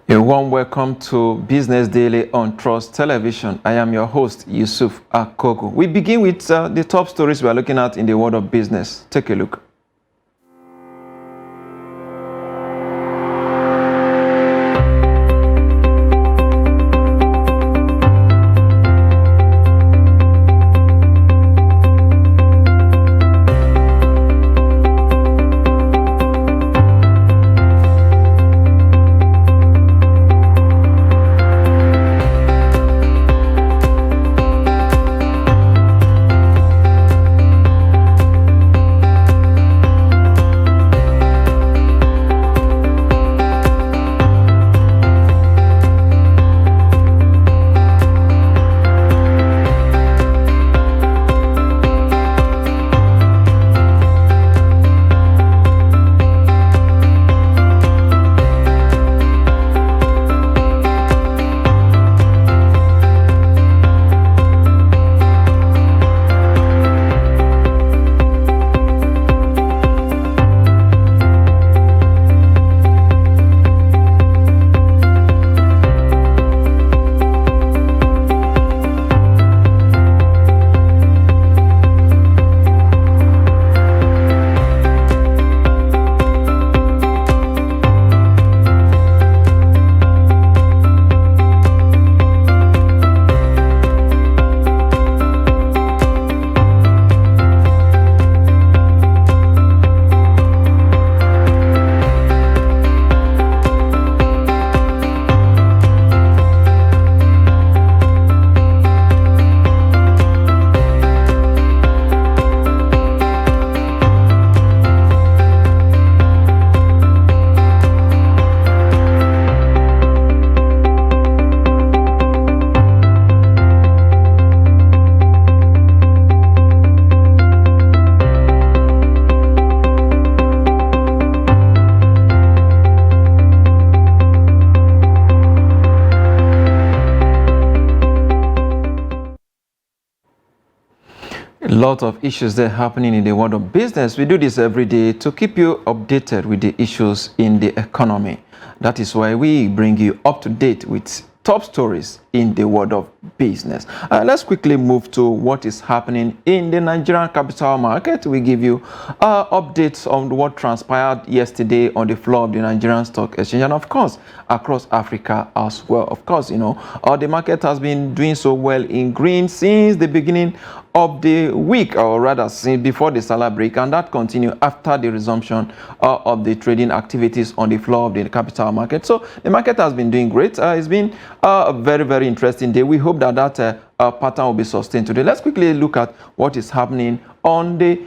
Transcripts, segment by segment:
A warm welcome to Business Daily on Trust Television. I am your host, Yusuf Akogo. We begin with the top stories we are looking at in the world of business. Take a look. A lot of issues there happening in the world of business. We do this every day to keep you updated with the issues in the economy. That is why we bring you up to date with top stories in the world of business. Let's quickly move to what is happening in the Nigerian capital market. We give you updates on what transpired yesterday on the floor of the Nigerian Stock Exchange, and of course across Africa as well. Of course, you know, the market has been doing so well in green since the beginning of the week, or rather since before the Salah break, and that continued after the resumption of the trading activities on the floor of the capital market. So the market has been doing great. It's been a very interesting day. We hope that pattern will be sustained today. Let's quickly look at what is happening on the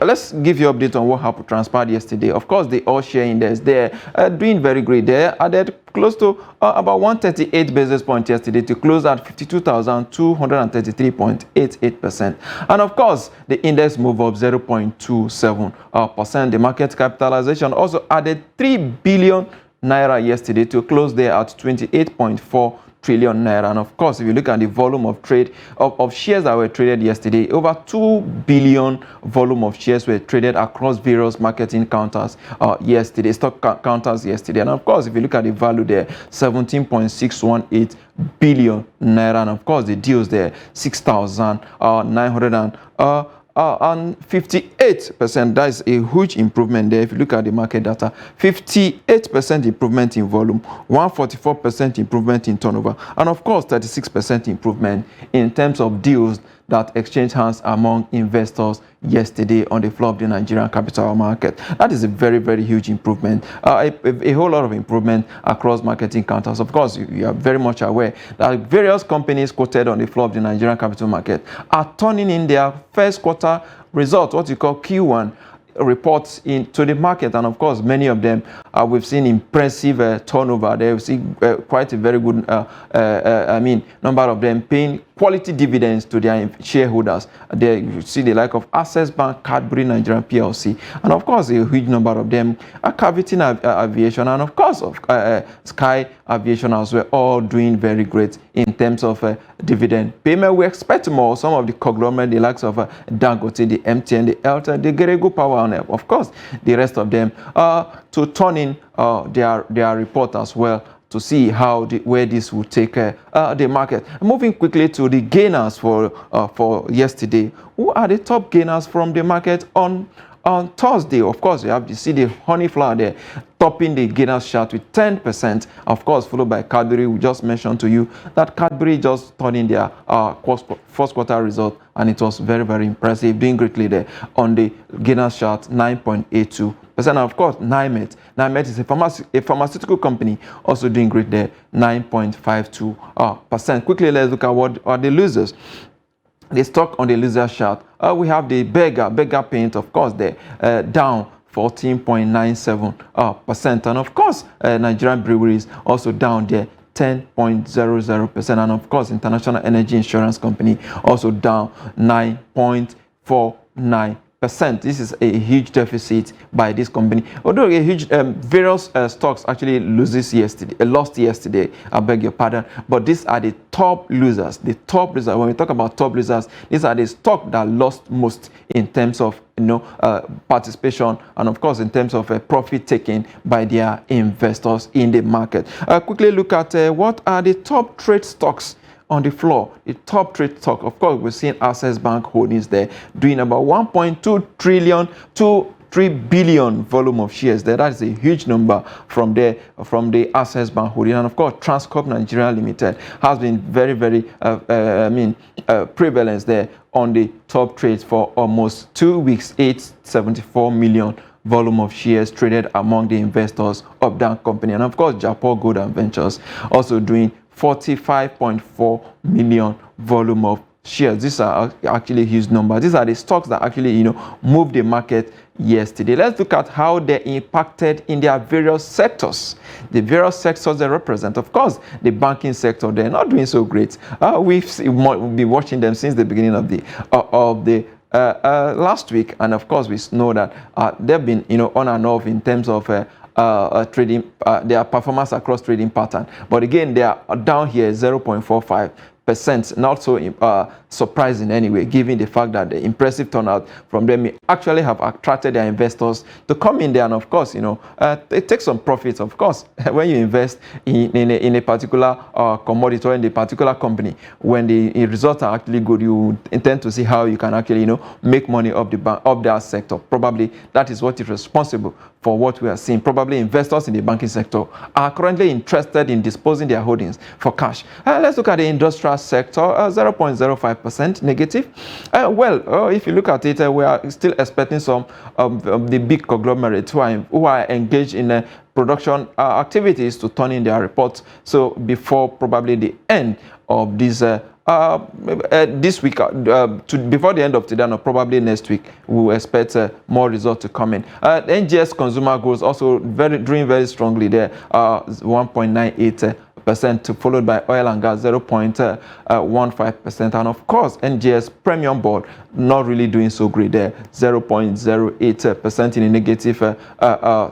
let's give you an update on what transpired yesterday. Of course, the all share index, they're doing very great. They added close to about 138 basis points yesterday to close at 52,233.88%. And of course, the index moved up 0.27%. The market capitalization also added 3 billion naira yesterday to close there at 28.4 trillion naira. And of course, if you look at the volume of trade of shares that were traded yesterday, over 2 billion volume of shares were traded across various marketing counters yesterday, stock counters yesterday. And of course, if you look at the value there, 17.618 billion naira. And of course, the deals there, 6,958%. That is a huge improvement there. If you look at the market data, 58% improvement in volume, 144% improvement in turnover, and of course 36% improvement in terms of deals that exchanged hands among investors yesterday on the floor of the Nigerian capital market. That is a very huge improvement, a whole lot of improvement across marketing counters. Of course, you are very much aware that various companies quoted on the floor of the Nigerian capital market are turning in their first quarter results, what you call Q1 reports into the market. And of course, many of them we've seen impressive turnover. They've seen quite a very good number of them paying quality dividends to their shareholders. There you see the like of Access Bank, Cadbury Nigeria PLC, and of course a huge number of them are Cavitin Aviation, and of course Sky Aviation as well, all doing very great in terms of dividend payment. We expect more. Some of the conglomerate, the likes of Dangote, the MTN, the Airtel, the Geregu Power, and of course the rest of them to turn in their report as well to see where this will take the market. Moving quickly to the gainers for yesterday. Who are the top gainers from the market on Thursday? Of course, you have to see the honey flower there topping the gainers chart with 10%, of course, followed by Cadbury. We just mentioned to you that Cadbury just turned in their first quarter result, and it was very, very impressive, doing greatly there on the gainers chart, 9.82%. And of course, NIMET is a pharmaceutical company, also doing great there, 9.52%. Quickly, let's look at what are the losers. The stock on the loser chart, we have the Berger Paint, of course, there, down 14.97%. And of course, Nigerian Breweries also down there, 10.00%. And of course, International Energy Insurance Company also down 9.49%. This is a huge deficit by this company. Although a huge various stocks actually lost yesterday. I beg your pardon. But these are the top losers. The top losers. When we talk about top losers, these are the stocks that lost most in terms of participation, and of course in terms of profit taken by their investors in the market. Quickly look at what are the top trade stocks on the floor. The top trade stock, of course, we're seeing Access Bank Holdings there doing about 1.2 trillion to 3 billion volume of shares there. That is a huge number from the Access Bank Holding. And of course, Transcorp Nigeria Limited has been very, very prevalent there on the top trades for almost 2 weeks, 874 million volume of shares traded among the investors of that company. And of course, Japan Gold and Ventures also doing 45.4 million volume of shares. These are actually huge numbers. These are the stocks that actually moved the market yesterday. Let's look at how they impacted in their various sectors. The various sectors they represent. Of course, the banking sector, they're not doing so great. We've been watching them since the beginning of the last week, and of course we know that they've been on and off in terms of trading, their performance across trading pattern. But again, they are down here 0.45%. Not so surprising anyway, given the fact that the impressive turnout from them may actually have attracted their investors to come in there. And of course, they take some profits. Of course, when you invest in a particular commodity or in a particular company, when the results are actually good, you intend to see how you can actually make money of that sector. Probably that is what is responsible for what we are seeing. Probably investors in the banking sector are currently interested in disposing their holdings for cash. Let's look at the industrial sector, 0.05% negative. If you look at it, we are still expecting some of the big conglomerates who are engaged in production activities to turn in their reports. So before probably the end of this this week, before the end of today, or probably next week, we will expect more results to come in. NGX Consumer Goods also doing very strongly there, 1.98%, followed by oil and gas 0.15%, and of course NGX Premium Board not really doing so great there, 0.08% in a negative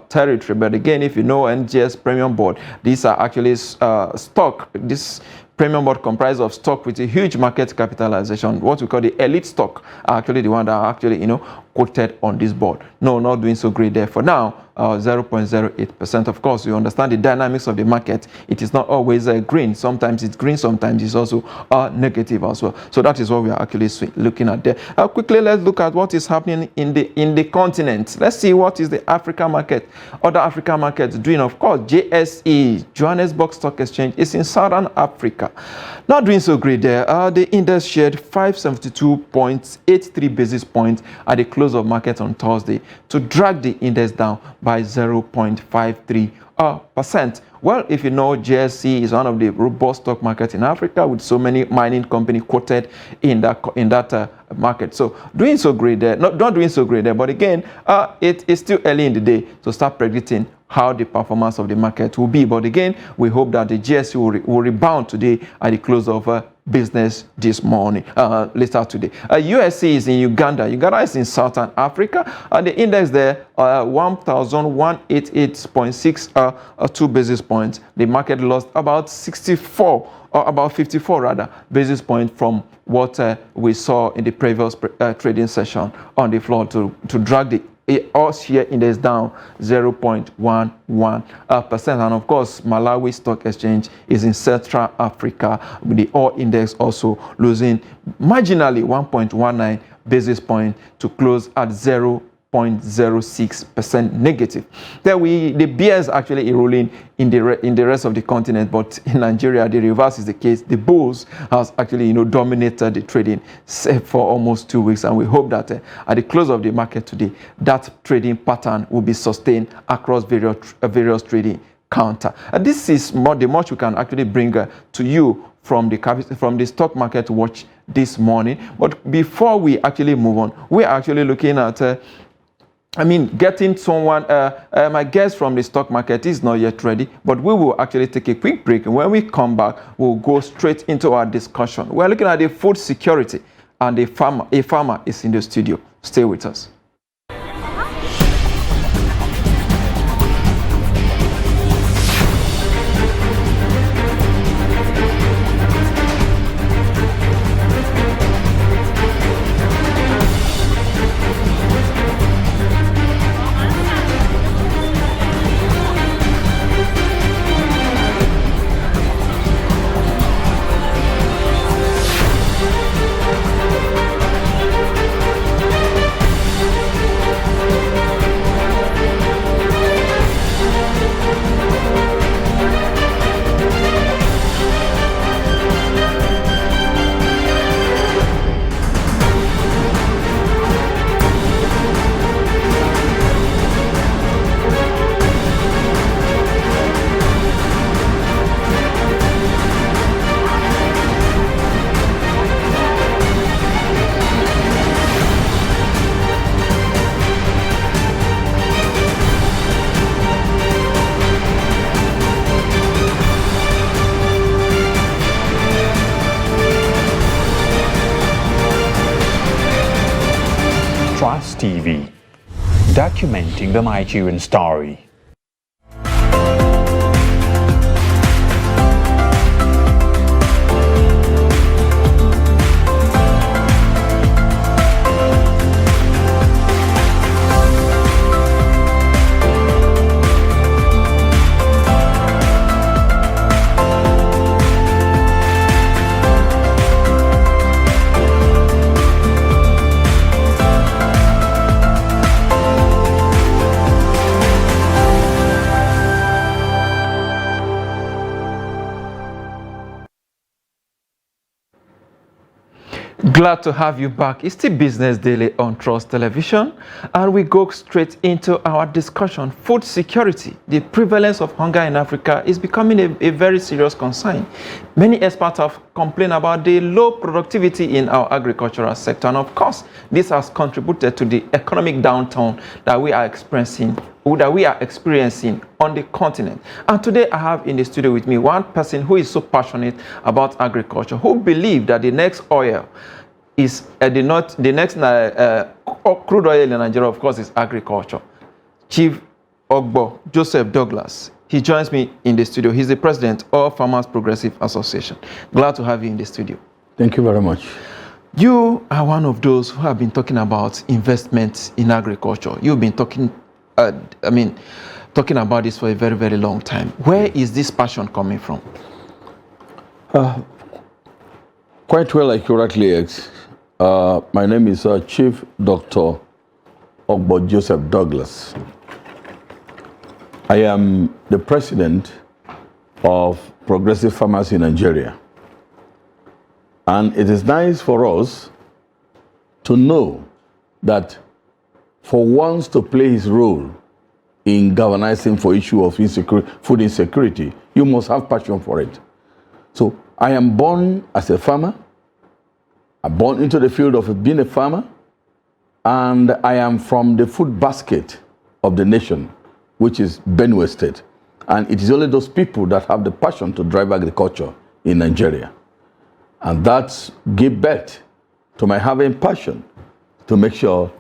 territory. But again, if you know NGX Premium Board, these are actually stock. This Premium Board comprised of stock with a huge market capitalization. What we call the elite stock are actually the one that are actually quoted on this board. No, not doing so great there for now. 0.08%. Of course, you understand the dynamics of the market. It is not always green. Sometimes it's green, sometimes it's also negative as well. So that is what we are actually looking at there. Quickly, let's look at what is happening in the continent. Let's see what is the African market, other African markets doing. Of course, JSE, Johannesburg Stock Exchange, is in Southern Africa. Not doing so great there. The index shared 572.83 basis points at the close of market on Thursday to drag the index down by 0.53%. Well, if you know, JSE is one of the robust stock markets in Africa with so many mining companies quoted in that market. So doing so great there, not doing so great there, but again, it is still early in the day to start predicting how the performance of the market will be. But again, we hope that the JSE will rebound today at the close of business this morning, later today. USC is in Uganda. Uganda is in Southern Africa. The index there, 1,188.62 basis points. The market lost about 54 basis points from what we saw in the previous trading session on the floor to drag the all share index down 0.11%. And of course, Malawi Stock Exchange is in Central Africa, with the all index also losing marginally 1.19 basis point to close at 0.06% negative. There the bears actually rolling in the rest of the continent, but in Nigeria the reverse is the case. The bulls has actually dominated the trading for almost 2 weeks, and we hope that at the close of the market today, that trading pattern will be sustained across various trading counter. This is the much we can actually bring to you from the stock market watch this morning. But before we actually move on, we are actually looking at getting someone, my guest from the stock market is not yet ready, but we will actually take a quick break. And when we come back, we'll go straight into our discussion. We're looking at the food security, and a farmer is in the studio. Stay with us. Trust TV, documenting the Nigerian story. Glad to have you back. It's still Business Daily on Trust Television, and we go straight into our discussion. Food security. The prevalence of hunger in Africa is becoming a very serious concern. Many experts have complained about the low productivity in our agricultural sector, and of course, this has contributed to the economic downturn that we are experiencing on the continent. And today I have in the studio with me one person who is so passionate about agriculture, who believes that the next oil is crude oil in Nigeria, of course, is agriculture. Chief Ogbo Joseph Douglas, he joins me in the studio. He's the president of Farmers Progressive Association. Glad to have you in the studio. Thank you very much. You are one of those who have been talking about investment in agriculture. You've been talking about this for a very, very long time. Where is this passion coming from? Quite well, accurately, my name is Chief Dr. Ogbo Joseph Douglas. I am the president of Progressive Farmers in Nigeria. And it is nice for us to know that for once to play his role in galvanizing for issue of food insecurity, you must have passion for it. So I am born as a farmer. I'm born into the field of being a farmer, and I am from the food basket of the nation, which is Benue State. And it is only those people that have the passion to drive agriculture in Nigeria. And that gave birth to my having passion to make sure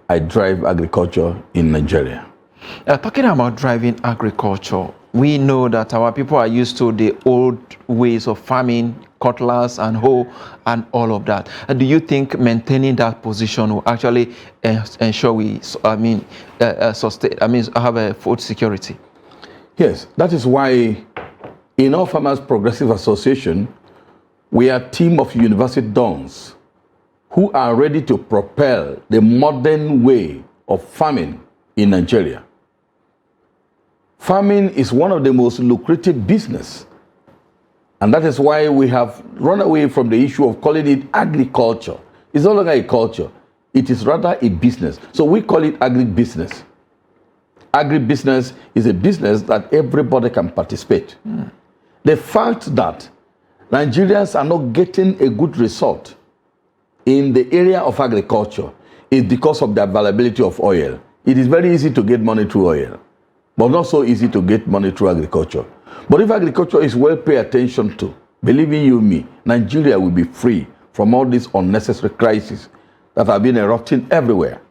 I drive agriculture in Nigeria. Talking about driving agriculture, we know that our people are used to the old ways of farming, cutlass and hoe and all of that. And do you think maintaining that position will actually ensure we, sustain, have a food security? Yes, that is why in our Farmers Progressive Association, we are a team of university dons who are ready to propel the modern way of farming in Nigeria. Farming is one of the most lucrative business, and that is why we have run away from the issue of calling it agriculture. It's no longer a culture, it is rather a business. So we call it agribusiness. Agribusiness is a business that everybody can participate. The fact that Nigerians are not getting a good result in the area of agriculture is because of the availability of oil. It is very easy to get money through oil, but not so easy to get money through agriculture. But if agriculture is well paid attention to, believe you me, Nigeria will be free from all these unnecessary crises that have been erupting everywhere.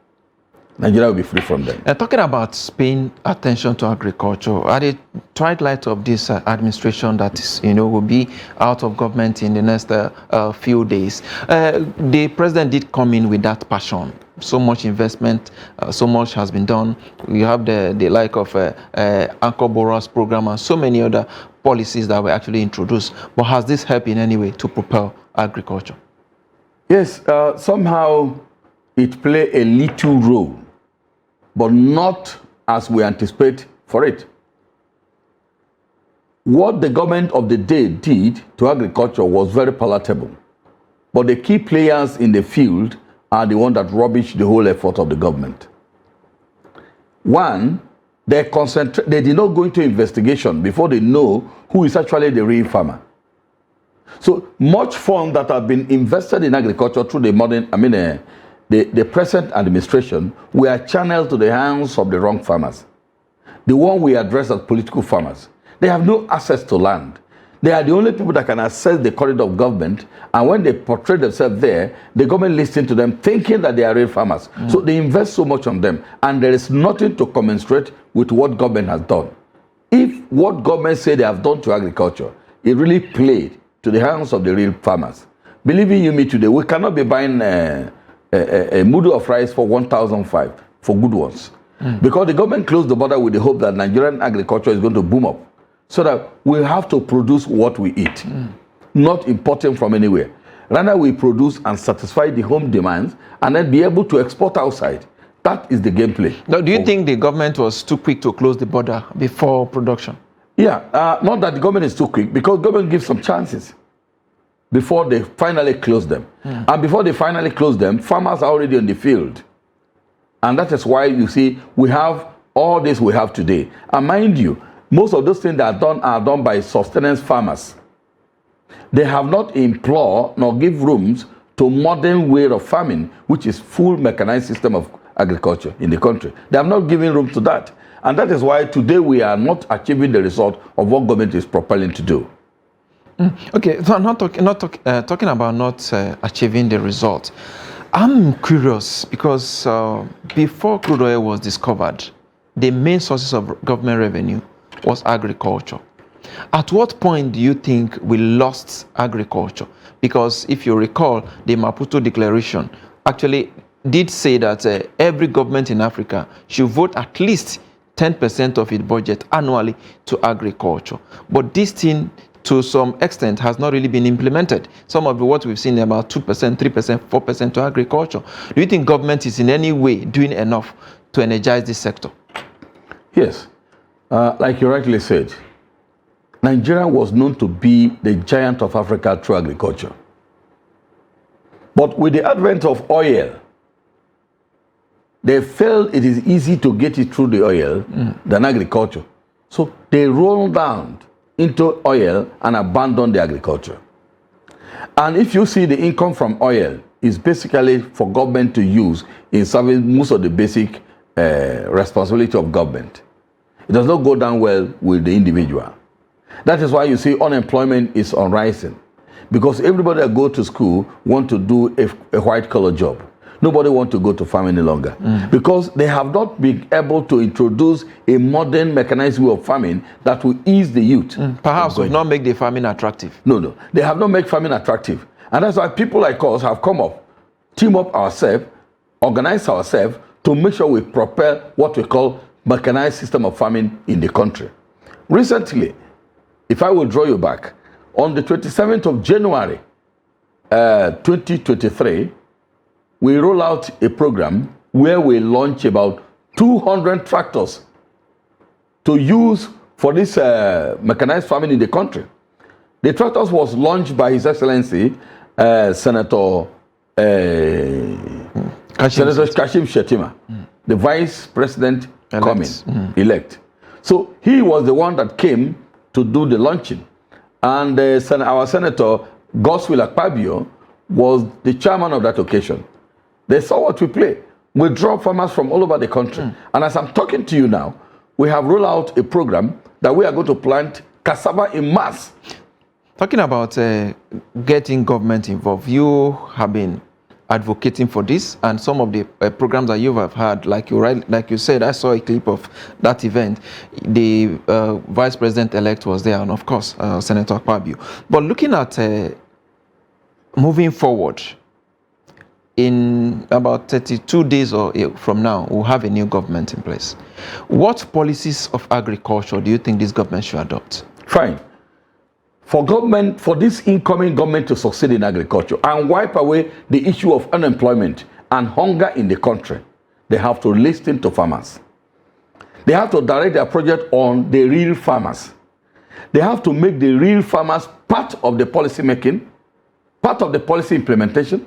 Nigeria will be free from them. Talking about paying attention to agriculture, at the twilight of this administration that is, will be out of government in the next few days, the president did come in with that passion. So much investment, so much has been done. We have the like of Anchor Borers program and so many other policies that were actually introduced. But has this helped in any way to propel agriculture? Yes, somehow it played a little role, but not as we anticipate for it. What the government of the day did to agriculture was very palatable, but the key players in the field are the ones that rubbish the whole effort of the government. One, they did not go into investigation before they know who is actually the real farmer. So much funds that have been invested in agriculture through the present administration were channeled to the hands of the wrong farmers. The one we address as political farmers. They have no access to land. They are the only people that can access the corridor of government, and when they portray themselves there, the government listens to them thinking that they are real farmers. So they invest so much on them, and there is nothing to commensurate with what government has done. If what government say they have done to agriculture, it really played to the hands of the real farmers. Believing you me today, we cannot be buying a mudu of rice for 1,005 for good ones. Because the government closed the border with the hope that Nigerian agriculture is going to boom up. So that we have to produce what we eat, not importing from anywhere. Rather, we produce and satisfy the home demands and then be able to export outside. That is the gameplay. Now, do you think the government was too quick to close the border before production? Yeah, not that the government is too quick, because government gives some chances before they finally close them. And before they finally close them, farmers are already in the field. And that is why you see we have all this we have today. And mind you, most of those things that are done by sustenance farmers. They have not employed nor give rooms to modern way of farming, which is full mechanized system of agriculture in the country. They have not given room to that. And that is why today we are not achieving the result of what government is propelling to do. Okay, so I'm not talking about not achieving the result. I'm curious because before crude oil was discovered, the main sources of government revenue was agriculture. At what point do you think we lost agriculture? Because if you recall, the Maputo Declaration actually did say that every government in Africa should vote at least 10% of its budget annually to agriculture. But this thing, to some extent, has not really been implemented. Some of what we've seen about 2%, 3%, 4% to agriculture. Do you think government is in any way doing enough to energize this sector? Yes. Like you rightly said, Nigeria was known to be the giant of Africa through agriculture. But with the advent of oil, they felt it is easy to get it through the oil than agriculture. So they rolled down into oil and abandoned the agriculture. And if you see the income from oil is basically for government to use in serving most of the basic responsibility of government. It does not go down well with the individual. That is why you see unemployment is on rising, because everybody that go to school want to do a white collar job. Nobody wants to go to farm any longer because they have not been able to introduce a modern mechanized way of farming that will ease the youth. Perhaps will not make the farming attractive. No. They have not made farming attractive. And that's why people like us have come up, team up ourselves, organize ourselves to make sure we propel what we call mechanized system of farming in the country. Recently, if I will draw you back, on the 27th of January 2023, we roll out a program where we launch about 200 tractors to use for this mechanized farming in the country. The tractors was launched by His Excellency Senator Kashim Shettima, the Vice President elect. So he was the one that came to do the launching. And our Senator, Godswill Akpabio, was the chairman of that occasion. They saw what we play. We draw farmers from all over the country. And as I'm talking to you now, we have rolled out a program that we are going to plant cassava in mass. Talking about getting government involved, you have been advocating for this, and some of the programs that you have had, like you said, I saw a clip of that event. The Vice President-elect was there, and of course, Senator Akpabio. But looking at moving forward, in about 32 days or from now, we'll have a new government in place. What policies of agriculture do you think this government should adopt? Fine. For this incoming government to succeed in agriculture and wipe away the issue of unemployment and hunger in the country, they have to listen to farmers. They have to direct their project on the real farmers. They have to make the real farmers part of the policy making, part of the policy implementation,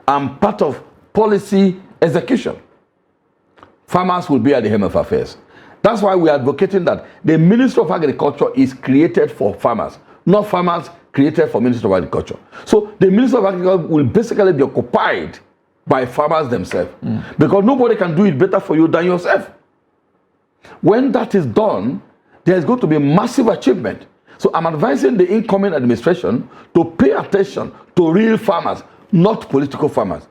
and part of policy execution. Farmers will be at the helm of affairs. That's why we are advocating that the Ministry of Agriculture is created for farmers, not farmers created for Ministry of Agriculture. So the Ministry of Agriculture will basically be occupied by farmers themselves, because nobody can do it better for you than yourself. When that is done, there's going to be massive achievement. So I'm advising the incoming administration to pay attention to real farmers, not political farmers.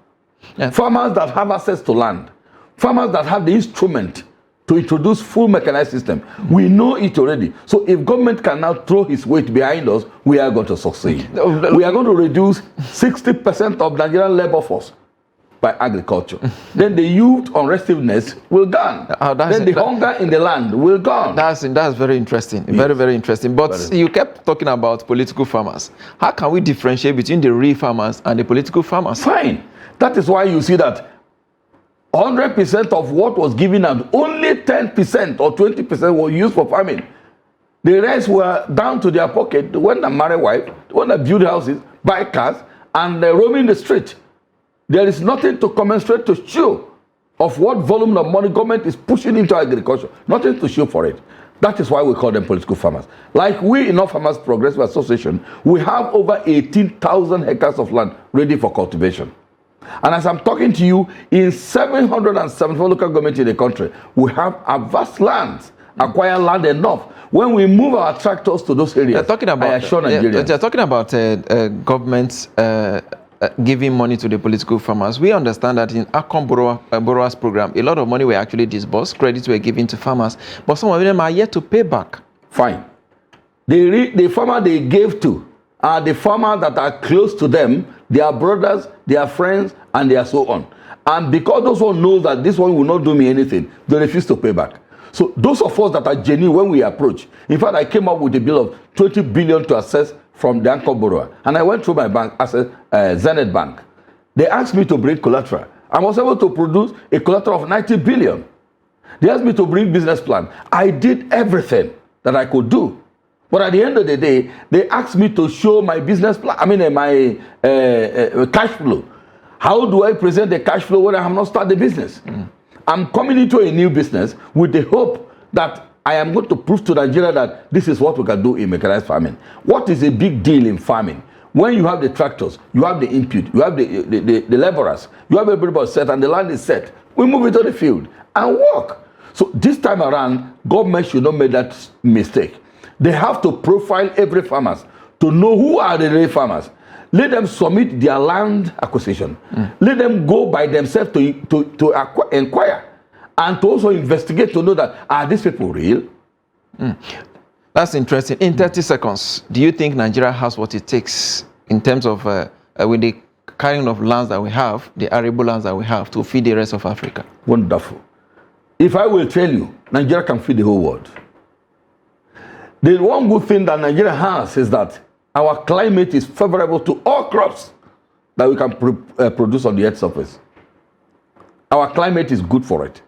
Yeah. Farmers that have access to land, farmers that have the instrument to introduce full mechanized system. We know it already. So if government can now throw his weight behind us, we are going to succeed. We are going to reduce 60% of Nigerian labor force by agriculture. Then the youth unrestiveness will gone. Then the hunger in the land will gone. That's very interesting. Yes. Very, very interesting. But you kept talking about political farmers. How can we differentiate between the real farmers and the political farmers? Fine. That is why you see that 100% of what was given out, only 10% or 20% were used for farming. The rest were down to their pocket. The one that marry wife, the one that build houses, buy cars, and roaming the street. There is nothing to commensurate to show of what volume of money government is pushing into agriculture. Nothing to show for it. That is why we call them political farmers. Like we in our Farmers Progressive Association, we have over 18,000 hectares of land ready for cultivation. And as I'm talking to you, in 774 local governments in the country, we have a vast lands, acquire land enough. When we move our tractors to those areas, I assure Nigerians. They're talking about governments giving money to the political farmers. We understand that in Akon Borrowers program, a lot of money were actually disbursed, credits were given to farmers, but some of them are yet to pay back. Fine. The farmer they gave to are the farmers that are close to them, their brothers, their friends, and they are so on. And because those one know that this one will not do me anything, they refuse to pay back. So those of us that are genuine when we approach, in fact, I came up with a bill of 20 billion to assess from the anchor borrower. And I went through my bank, Zenith Bank. They asked me to bring collateral. I was able to produce a collateral of 90 billion. They asked me to bring business plan. I did everything that I could do. But at the end of the day, they asked me to show my business plan, my cash flow. How do I present the cash flow when I have not started the business? I'm coming into a new business with the hope that I am going to prove to Nigeria that this is what we can do in mechanized farming. What is a big deal in farming? When you have the tractors, you have the input, you have the laborers, you have everybody set and the land is set. We move it to the field and work. So this time around, government should not make that mistake. They have to profile every farmer to know who are the real farmers. Let them submit their land acquisition. Let them go by themselves to inquire and to also investigate to know that, are these people real? That's interesting. In 30 seconds, do you think Nigeria has what it takes in terms of with the kind of lands that we have, the arable lands that we have, to feed the rest of Africa? Wonderful. If I will tell you, Nigeria can feed the whole world. The one good thing that Nigeria has is that our climate is favorable to all crops that we can produce on the earth's surface. Our climate is good for it.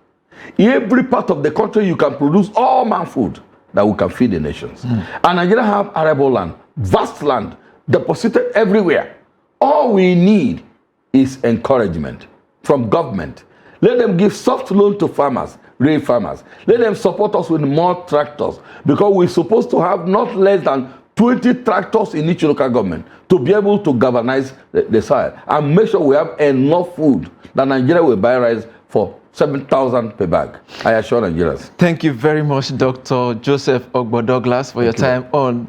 In every part of the country, you can produce all man food that we can feed the nations. And Nigeria have arable land, vast land, deposited everywhere. All we need is encouragement from government. Let them give soft loan to farmers, real farmers. Let them support us with more tractors, because we're supposed to have not less than 20 tractors in each local government to be able to galvanize the soil and make sure we have enough food that Nigeria will buy rice for 7,000 per bag. I assure Nigerians. Thank you very much, Dr. Joseph Ogbo Douglas, for your time on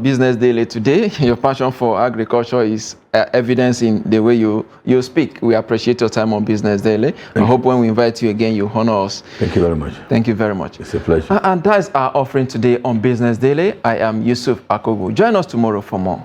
Business Daily today. Your passion for agriculture is evidence in the way you speak. We appreciate your time on Business Daily. I hope when we invite you again, you honor us. Thank you very much. Thank you very much. It's a pleasure. And that is our offering today on Business Daily. I am Yusuf Akogu. Join us tomorrow for more.